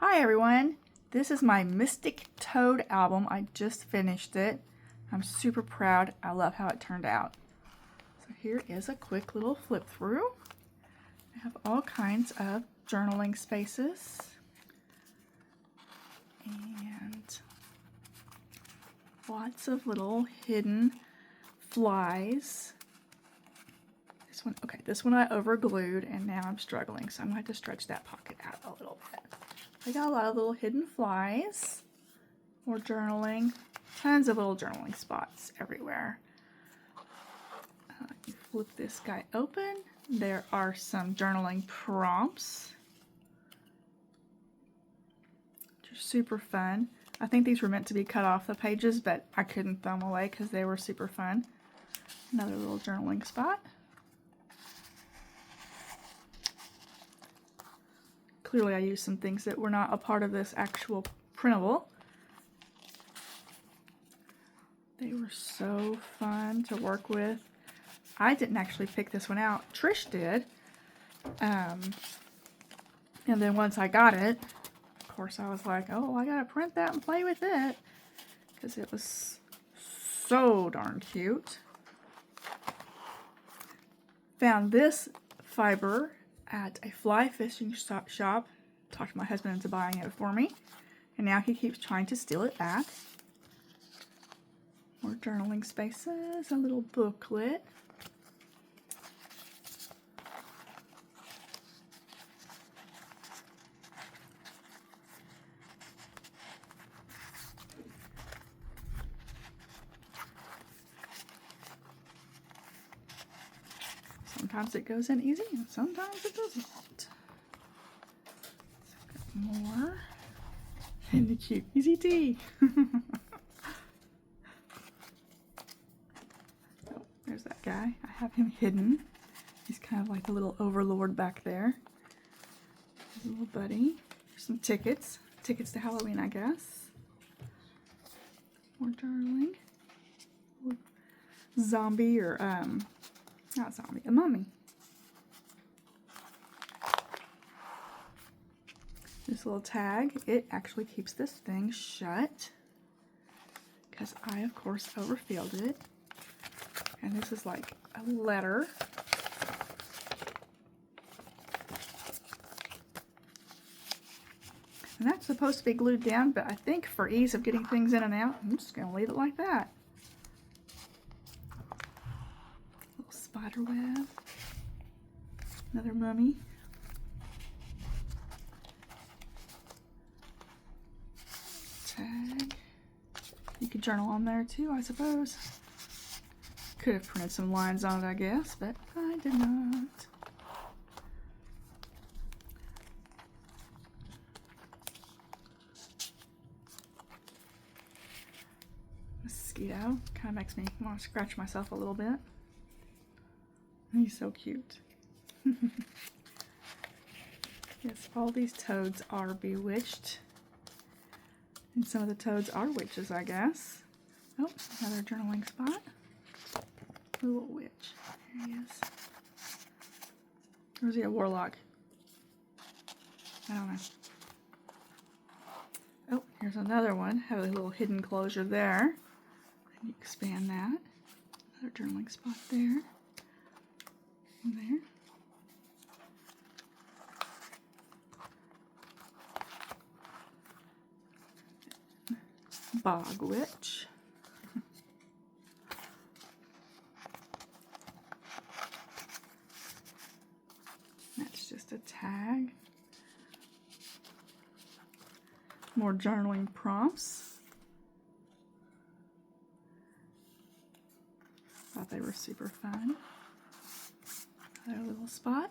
Hi everyone, this is my Mystic Toad album. I just finished it. I'm super proud. I love how it turned out. So here is a quick little flip through. I have all kinds of journaling spaces and lots of little hidden flies. This one I over glued and now I'm struggling, so I'm going to have to stretch that pocket out a little bit. I got a lot of little hidden flies, more journaling, tons of little journaling spots everywhere. You flip this guy open. There are some journaling prompts, which are super fun. I think these were meant to be cut off the pages, but I couldn't throw them away because they were super fun. Another little journaling spot. Clearly I used some things that were not a part of this actual printable. They were so fun to work with. I didn't actually pick this one out. Trish did. And then once I got it, of course I was like, oh, I gotta print that and play with it. Because it was so darn cute. Found this fiber at a fly fishing shop. Talked my husband into buying it for me. And now he keeps trying to steal it back. More journaling spaces, a little booklet. Sometimes it goes in easy and sometimes it doesn't. More. And the cute Easy Tea. Oh, there's that guy. I have him hidden. He's kind of like the little overlord back there. His little buddy. There's some tickets. Tickets to Halloween, I guess. More journaling. Zombie or, not zombie, a mummy. This little tag, it actually keeps this thing shut because I, of course, overfilled it. And this is like a letter. And that's supposed to be glued down, but I think for ease of getting things in and out, I'm just going to leave it like that. Little spider web. Another mummy. Tag. You could journal on there too, I suppose. Could have printed some lines on it, I guess, but I did not. Mosquito kind of makes me want to scratch myself a little bit. He's so cute. Yes, all these toads are bewitched. And some of the toads are witches, I guess. Oh, another journaling spot. A little witch. There he is. Or is he a warlock? I don't know. Oh, here's another one. Have a little hidden closure there. And you expand that. Another journaling spot there. And there. Bog witch. That's just a tag. More journaling prompts. Thought they were super fun. Another little spot.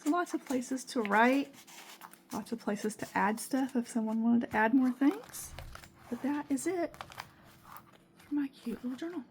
So lots of places to write. Lots of places to add stuff if someone wanted to add more things. But that is it for my cute little journal.